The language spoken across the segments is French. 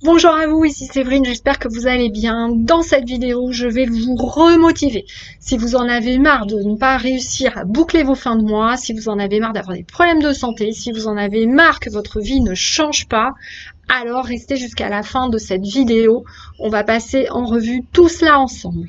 Bonjour à vous, ici Séverine, j'espère que vous allez bien. Dans cette vidéo, je vais vous remotiver. Si vous en avez marre de ne pas réussir à boucler vos fins de mois, si vous en avez marre d'avoir des problèmes de santé, si vous en avez marre que votre vie ne change pas, alors restez jusqu'à la fin de cette vidéo. On va passer en revue tout cela ensemble.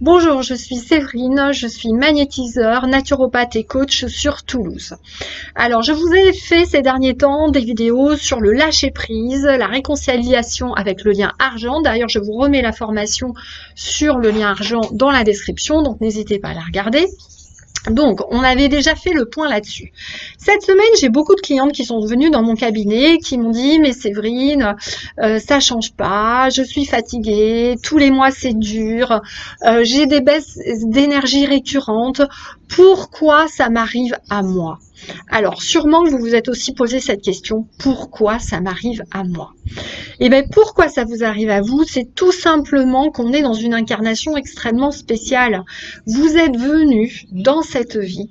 Bonjour, je suis Séverine, je suis magnétiseur, naturopathe et coach sur Toulouse. Alors, je vous ai fait ces derniers temps des vidéos sur le lâcher-prise, la réconciliation avec le lien argent. D'ailleurs, je vous remets la formation sur le lien argent dans la description, donc n'hésitez pas à la regarder. Donc, on avait déjà fait le point là-dessus. Cette semaine, j'ai beaucoup de clientes qui sont venues dans mon cabinet, qui m'ont dit « Mais Séverine, ça change pas, je suis fatiguée, tous les mois c'est dur, j'ai des baisses d'énergie récurrentes, pourquoi ça m'arrive à moi ?» Alors, sûrement que vous vous êtes aussi posé cette question, pourquoi ça m'arrive à moi? Et bien, pourquoi ça vous arrive à vous? C'est tout simplement qu'on est dans une incarnation extrêmement spéciale. Vous êtes venu dans cette vie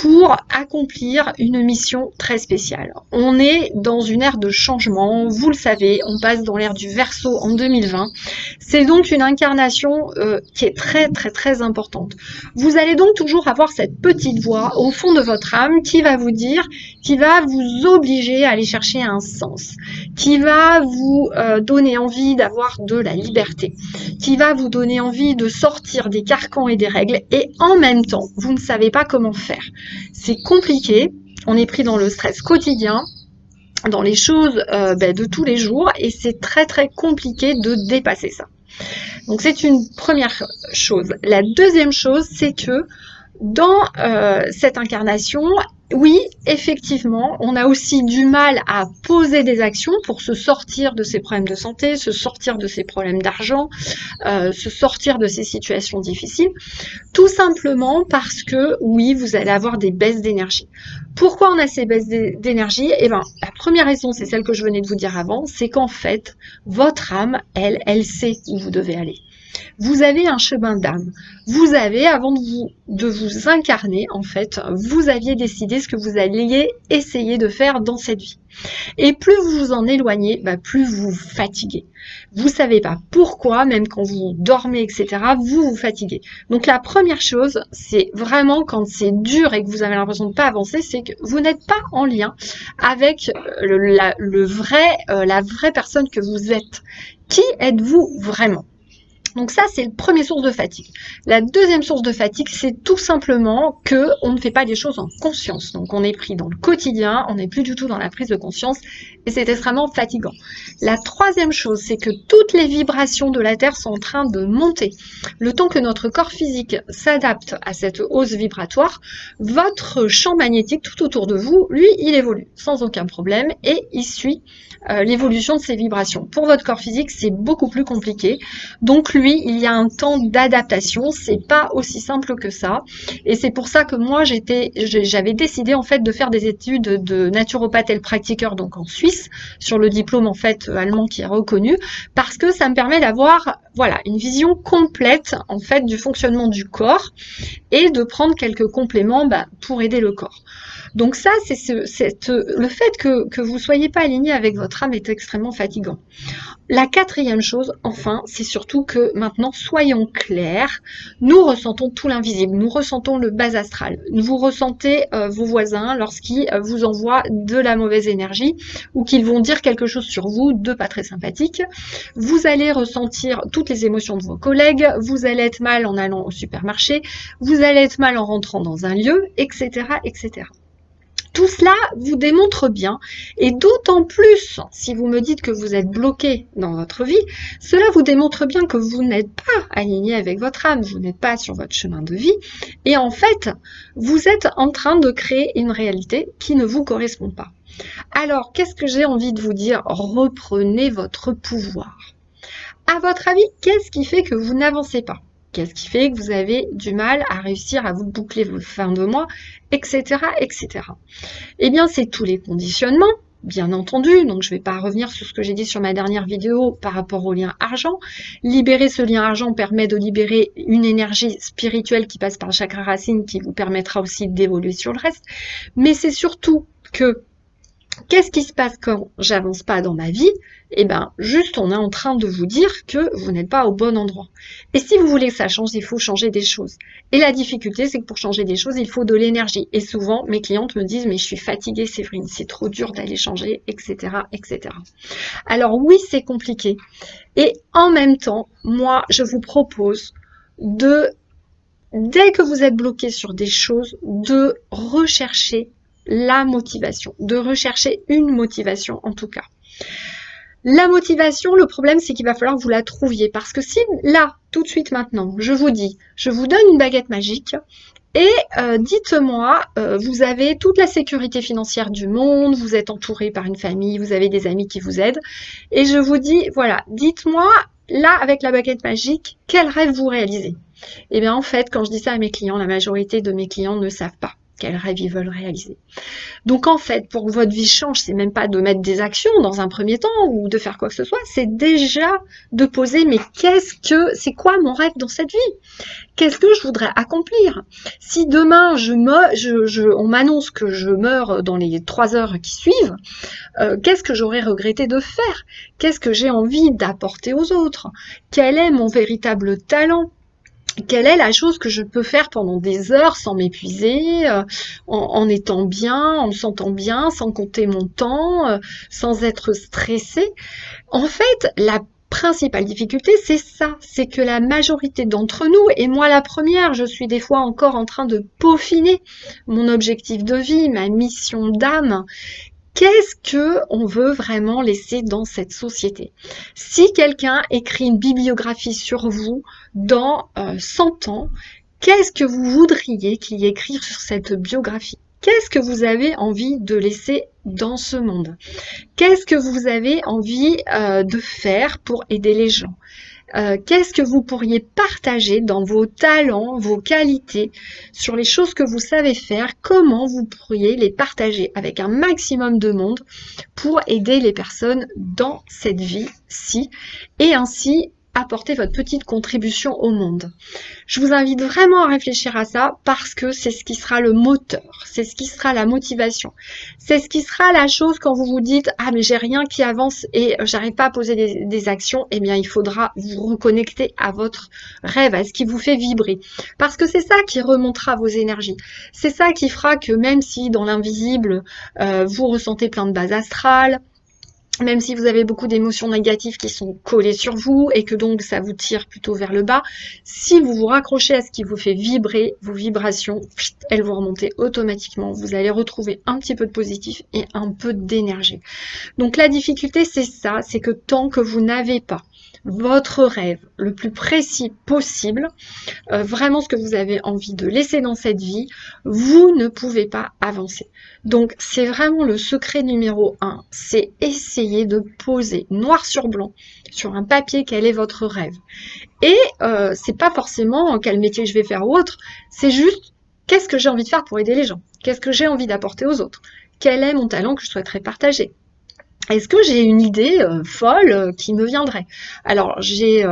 pour accomplir une mission très spéciale. On est dans une ère de changement, vous le savez, on passe dans l'ère du Verseau en 2020. C'est donc une incarnation qui est très importante. Vous allez donc toujours avoir cette petite voix au fond de votre âme qui va vous dire, qui va vous obliger à aller chercher un sens, qui va vous donner envie d'avoir de la liberté, qui va vous donner envie de sortir des carcans et des règles, et en même temps, vous ne savez pas comment faire. C'est compliqué, on est pris dans le stress quotidien, dans les choses de tous les jours, et c'est très compliqué de dépasser ça. Donc c'est une première chose. La deuxième chose, c'est que dans cette incarnation, oui, effectivement, on a aussi du mal à poser des actions pour se sortir de ces problèmes de santé, se sortir de ces problèmes d'argent, se sortir de ces situations difficiles, tout simplement parce que, oui, vous allez avoir des baisses d'énergie. Pourquoi on a ces baisses d'énergie? Eh bien, la première raison, c'est celle que je venais de vous dire avant, c'est qu'en fait, votre âme, elle sait où vous devez aller. Vous avez un chemin d'âme. Vous avez, avant de vous incarner, en fait, vous aviez décidé ce que vous alliez essayer de faire dans cette vie. Et plus vous vous en éloignez, plus vous vous fatiguez. Vous savez pas pourquoi, même quand vous dormez, etc., vous vous fatiguez. Donc la première chose, c'est vraiment quand c'est dur et que vous avez l'impression de ne pas avancer, c'est que vous n'êtes pas en lien avec la vraie personne que vous êtes. Qui êtes-vous vraiment? Donc ça, c'est le premier source de fatigue. La deuxième source de fatigue, c'est tout simplement que on ne fait pas des choses en conscience. Donc on est pris dans le quotidien, on n'est plus du tout dans la prise de conscience et c'est extrêmement fatigant. La troisième chose, c'est que toutes les vibrations de la Terre sont en train de monter. Le temps que notre corps physique s'adapte à cette hausse vibratoire, votre champ magnétique tout autour de vous, lui, il évolue sans aucun problème et il suit l'évolution de ces vibrations. Pour votre corps physique, c'est beaucoup plus compliqué. Donc lui, il y a un temps d'adaptation, c'est pas aussi simple que ça. Et c'est pour ça que moi, j'avais décidé en fait de faire des études de naturopathe et pratiqueur donc en Suisse, sur le diplôme en fait allemand qui est reconnu, parce que ça me permet d'avoir voilà une vision complète en fait du fonctionnement du corps et de prendre quelques compléments pour aider le corps. Donc ça, le fait que vous soyez pas aligné avec votre âme est extrêmement fatigant. La quatrième chose, enfin, c'est surtout que maintenant, soyons clairs, nous ressentons tout l'invisible, nous ressentons le bas astral. Vous ressentez vos voisins lorsqu'ils vous envoient de la mauvaise énergie ou qu'ils vont dire quelque chose sur vous de pas très sympathique. Vous allez ressentir toutes les émotions de vos collègues, vous allez être mal en allant au supermarché, vous allez être mal en rentrant dans un lieu, etc., etc. Tout cela vous démontre bien, et d'autant plus si vous me dites que vous êtes bloqué dans votre vie, cela vous démontre bien que vous n'êtes pas aligné avec votre âme, vous n'êtes pas sur votre chemin de vie, et en fait, vous êtes en train de créer une réalité qui ne vous correspond pas. Alors, qu'est-ce que j'ai envie de vous dire? Reprenez votre pouvoir. À votre avis, qu'est-ce qui fait que vous n'avancez pas? Qu'est-ce qui fait que vous avez du mal à réussir à vous boucler vos fins de mois, etc., etc. Eh bien, c'est tous les conditionnements, bien entendu. Donc, je ne vais pas revenir sur ce que j'ai dit sur ma dernière vidéo par rapport au lien argent. Libérer ce lien argent permet de libérer une énergie spirituelle qui passe par le chakra racine qui vous permettra aussi d'évoluer sur le reste. Mais c'est surtout que Qu'est-ce qui se passe quand j'avance pas dans ma vie? Eh ben, juste on est en train de vous dire que vous n'êtes pas au bon endroit. Et si vous voulez que ça change, il faut changer des choses. Et la difficulté, c'est que pour changer des choses, il faut de l'énergie. Et souvent, mes clientes me disent, mais je suis fatiguée, Séverine, c'est trop dur d'aller changer, etc., etc. Alors oui, c'est compliqué. Et en même temps, moi, je vous propose de, dès que vous êtes bloqué sur des choses, de rechercher la motivation, de rechercher une motivation en tout cas. La motivation, le problème, c'est qu'il va falloir que vous la trouviez. Parce que si là, tout de suite maintenant, je vous dis, je vous donne une baguette magique et dites-moi, vous avez toute la sécurité financière du monde, vous êtes entouré par une famille, vous avez des amis qui vous aident. Et je vous dis, voilà, dites-moi, là, avec la baguette magique, quel rêve vous réalisez? Eh bien, en fait, quand je dis ça à mes clients, la majorité de mes clients ne savent pas quel rêve ils veulent réaliser. Donc en fait, pour que votre vie change, c'est même pas de mettre des actions dans un premier temps ou de faire quoi que ce soit, c'est déjà de poser mais c'est quoi mon rêve dans cette vie? Qu'est-ce que je voudrais accomplir? Si demain on m'annonce que je meurs dans les 3 heures qui suivent, qu'est-ce que j'aurais regretté de faire? Qu'est-ce que j'ai envie d'apporter aux autres? Quel est mon véritable talent? Quelle est la chose que je peux faire pendant des heures sans m'épuiser, en étant bien, en me sentant bien, sans compter mon temps, sans être stressée? En fait, la principale difficulté, c'est ça, c'est que la majorité d'entre nous, et moi la première, je suis des fois encore en train de peaufiner mon objectif de vie, ma mission d'âme. Qu'est-ce que on veut vraiment laisser dans cette société? Si quelqu'un écrit une bibliographie sur vous dans 100 ans, qu'est-ce que vous voudriez qu'il y ait écrit sur cette biographie? Qu'est-ce que vous avez envie de laisser dans ce monde? Qu'est-ce que vous avez envie de faire pour aider les gens? Qu'est-ce que vous pourriez partager dans vos talents, vos qualités, sur les choses que vous savez faire, comment vous pourriez les partager avec un maximum de monde pour aider les personnes dans cette vie-ci et ainsi apporter votre petite contribution au monde. Je vous invite vraiment à réfléchir à ça parce que c'est ce qui sera le moteur, c'est ce qui sera la motivation, c'est ce qui sera la chose quand vous vous dites « Ah mais j'ai rien qui avance et j'arrive pas à poser des actions », eh bien il faudra vous reconnecter à votre rêve, à ce qui vous fait vibrer. Parce que c'est ça qui remontera vos énergies, c'est ça qui fera que même si dans l'invisible, vous ressentez plein de base astrale, même si vous avez beaucoup d'émotions négatives qui sont collées sur vous et que donc ça vous tire plutôt vers le bas, si vous vous raccrochez à ce qui vous fait vibrer, vos vibrations, elles vont remonter automatiquement. Vous allez retrouver un petit peu de positif et un peu d'énergie. Donc la difficulté, c'est ça, c'est que tant que vous n'avez pas votre rêve le plus précis possible, vraiment ce que vous avez envie de laisser dans cette vie, vous ne pouvez pas avancer. Donc c'est vraiment le secret numéro 1, c'est essayer de poser noir sur blanc sur un papier quel est votre rêve. Et c'est pas forcément quel métier je vais faire ou autre, c'est juste qu'est-ce que j'ai envie de faire pour aider les gens, qu'est-ce que j'ai envie d'apporter aux autres, quel est mon talent que je souhaiterais partager. Est-ce que j'ai une idée folle qui me viendrait? Alors, j'ai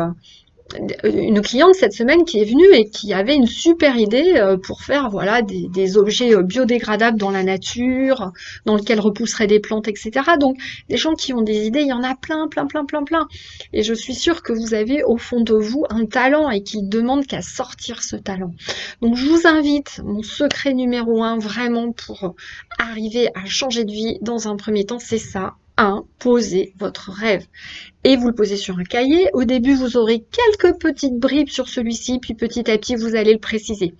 une cliente cette semaine qui est venue et qui avait une super idée pour faire voilà des objets biodégradables dans la nature, dans lesquels repousseraient des plantes, etc. Donc, des gens qui ont des idées, il y en a plein, plein, plein, plein, plein. Et je suis sûre que vous avez au fond de vous un talent et qu'il ne demande qu'à sortir ce talent. Donc, je vous invite, mon secret numéro 1, vraiment pour arriver à changer de vie dans un premier temps, c'est ça. 1. Posez votre rêve. Et vous le posez sur un cahier. Au début, vous aurez quelques petites bribes sur celui-ci, puis petit à petit, vous allez le préciser.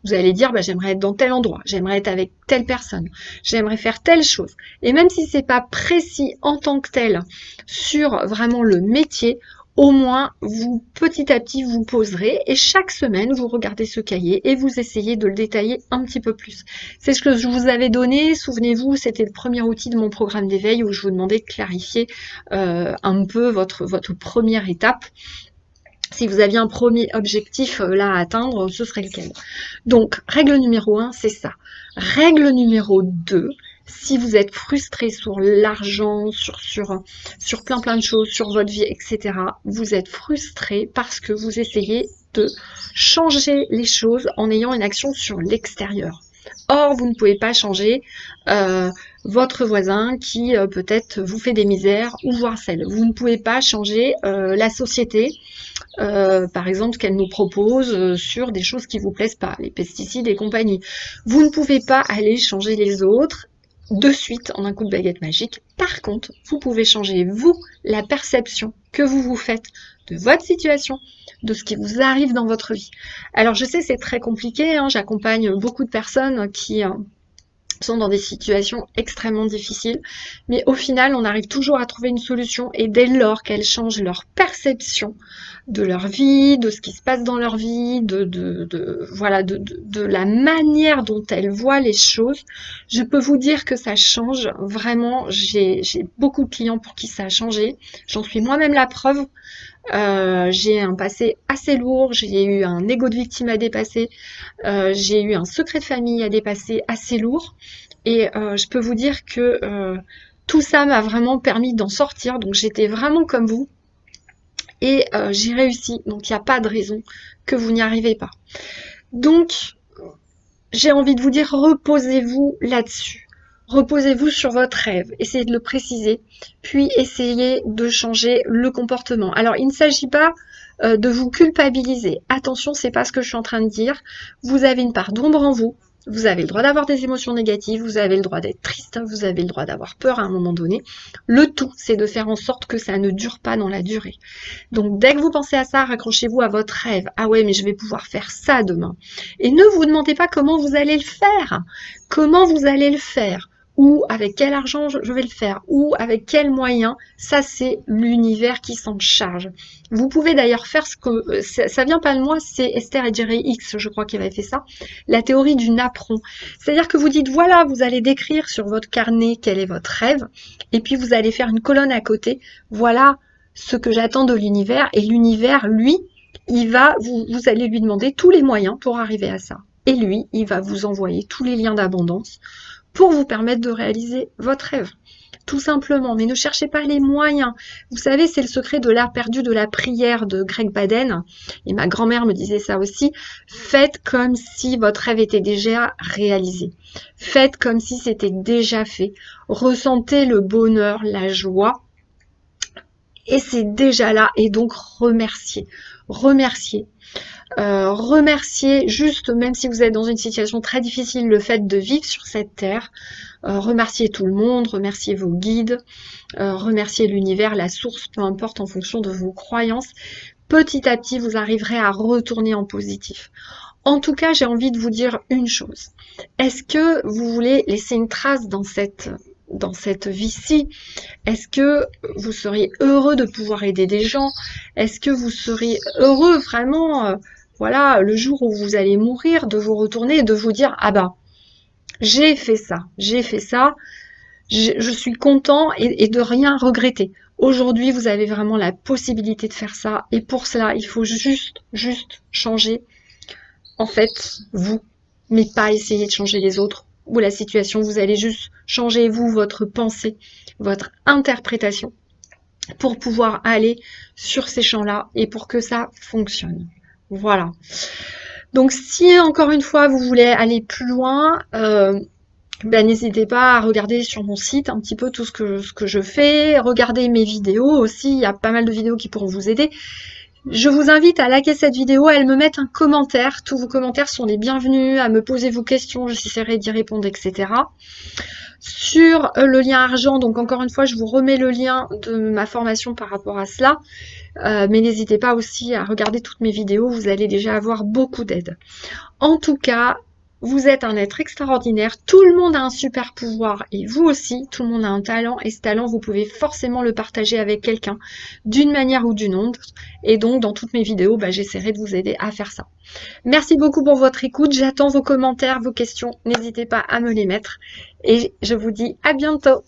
Vous allez dire, j'aimerais être dans tel endroit, j'aimerais être avec telle personne, j'aimerais faire telle chose. Et même si c'est pas précis en tant que tel sur vraiment le métier, au moins, vous, petit à petit, vous poserez et chaque semaine, vous regardez ce cahier et vous essayez de le détailler un petit peu plus. C'est ce que je vous avais donné, souvenez-vous, c'était le premier outil de mon programme d'éveil où je vous demandais de clarifier un peu votre première étape. Si vous aviez un premier objectif là à atteindre, ce serait lequel? Donc, règle numéro 1, c'est ça. Règle numéro 2, si vous êtes frustré sur l'argent, sur plein de choses, sur votre vie, etc., vous êtes frustré parce que vous essayez de changer les choses en ayant une action sur l'extérieur. Or, vous ne pouvez pas changer votre voisin qui peut-être vous fait des misères ou vous harcèle. Vous ne pouvez pas changer la société, par exemple, qu'elle nous propose sur des choses qui vous plaisent pas, les pesticides et compagnie. Vous ne pouvez pas aller changer les autres de suite en un coup de baguette magique. Par contre, vous pouvez changer, vous, la perception que vous vous faites de votre situation, de ce qui vous arrive dans votre vie. Alors, je sais, c'est très compliqué, hein, j'accompagne beaucoup de personnes qui sont dans des situations extrêmement difficiles, mais au final, on arrive toujours à trouver une solution, et dès lors qu'elles changent leur perception de leur vie, de ce qui se passe dans leur vie, voilà, de la manière dont elles voient les choses, je peux vous dire que ça change vraiment. J'ai beaucoup de clients pour qui ça a changé, j'en suis moi-même la preuve. J'ai un passé assez lourd, j'ai eu un ego de victime à dépasser, j'ai eu un secret de famille à dépasser assez lourd, et je peux vous dire que tout ça m'a vraiment permis d'en sortir. Donc j'étais vraiment comme vous, et j'ai réussi, donc il n'y a pas de raison que vous n'y arrivez pas. Donc j'ai envie de vous dire, reposez-vous là-dessus. Reposez-vous sur votre rêve, essayez de le préciser, puis essayez de changer le comportement. Alors, il ne s'agit pas de vous culpabiliser. Attention, c'est pas ce que je suis en train de dire. Vous avez une part d'ombre en vous. Vous avez le droit d'avoir des émotions négatives, vous avez le droit d'être triste, vous avez le droit d'avoir peur à un moment donné. Le tout, c'est de faire en sorte que ça ne dure pas dans la durée. Donc, dès que vous pensez à ça, raccrochez-vous à votre rêve. Ah ouais, mais je vais pouvoir faire ça demain. Et ne vous demandez pas comment vous allez le faire. Comment vous allez le faire, ou avec quel argent je vais le faire, ou avec quels moyens. Ça, c'est l'univers qui s'en charge. Vous pouvez d'ailleurs faire ce que... ça vient pas de moi, c'est Esther et Jerry X, je crois, qui avait fait ça. La théorie du napperon. C'est-à-dire que vous dites, voilà, vous allez décrire sur votre carnet quel est votre rêve, et puis vous allez faire une colonne à côté. Voilà ce que j'attends de l'univers, et l'univers, lui, vous allez lui demander tous les moyens pour arriver à ça. Et lui, il va vous envoyer tous les liens d'abondance pour vous permettre de réaliser votre rêve. Tout simplement, mais ne cherchez pas les moyens. Vous savez, c'est le secret de l'art perdu de la prière de Greg Baden, et ma grand-mère me disait ça aussi. Faites comme si votre rêve était déjà réalisé. Faites comme si c'était déjà fait. Ressentez le bonheur, la joie, et c'est déjà là, et donc remerciez. Remerciez. Remerciez juste, même si vous êtes dans une situation très difficile, le fait de vivre sur cette terre. Remerciez tout le monde, remerciez vos guides, remerciez l'univers, la source, peu importe, en fonction de vos croyances. Petit à petit, vous arriverez à retourner en positif. En tout cas, j'ai envie de vous dire une chose. Est-ce que vous voulez laisser une trace dans cette vie-ci? Est-ce que vous seriez heureux de pouvoir aider des gens? Est-ce que vous seriez heureux vraiment, voilà, le jour où vous allez mourir, de vous retourner et de vous dire, ah bah, j'ai fait ça, je suis content, et de rien regretter. Aujourd'hui, vous avez vraiment la possibilité de faire ça, et pour cela, il faut juste changer, en fait, vous, mais pas essayer de changer les autres ou la situation. Vous allez juste changer, vous, votre pensée, votre interprétation, pour pouvoir aller sur ces champs-là et pour que ça fonctionne. Voilà. Donc, si encore une fois, vous voulez aller plus loin, n'hésitez pas à regarder sur mon site un petit peu tout ce que je fais. Regardez mes vidéos aussi, il y a pas mal de vidéos qui pourront vous aider. Je vous invite à liker cette vidéo, à me mettre un commentaire. Tous vos commentaires sont les bienvenus, à me poser vos questions, j'essaierai d'y répondre, etc. Sur le lien argent, donc encore une fois, je vous remets le lien de ma formation par rapport à cela. Mais n'hésitez pas aussi à regarder toutes mes vidéos, vous allez déjà avoir beaucoup d'aide. En tout cas, vous êtes un être extraordinaire, tout le monde a un super pouvoir, et vous aussi, tout le monde a un talent, et ce talent, vous pouvez forcément le partager avec quelqu'un, d'une manière ou d'une autre, et donc dans toutes mes vidéos, j'essaierai de vous aider à faire ça. Merci beaucoup pour votre écoute, j'attends vos commentaires, vos questions, n'hésitez pas à me les mettre, et je vous dis à bientôt.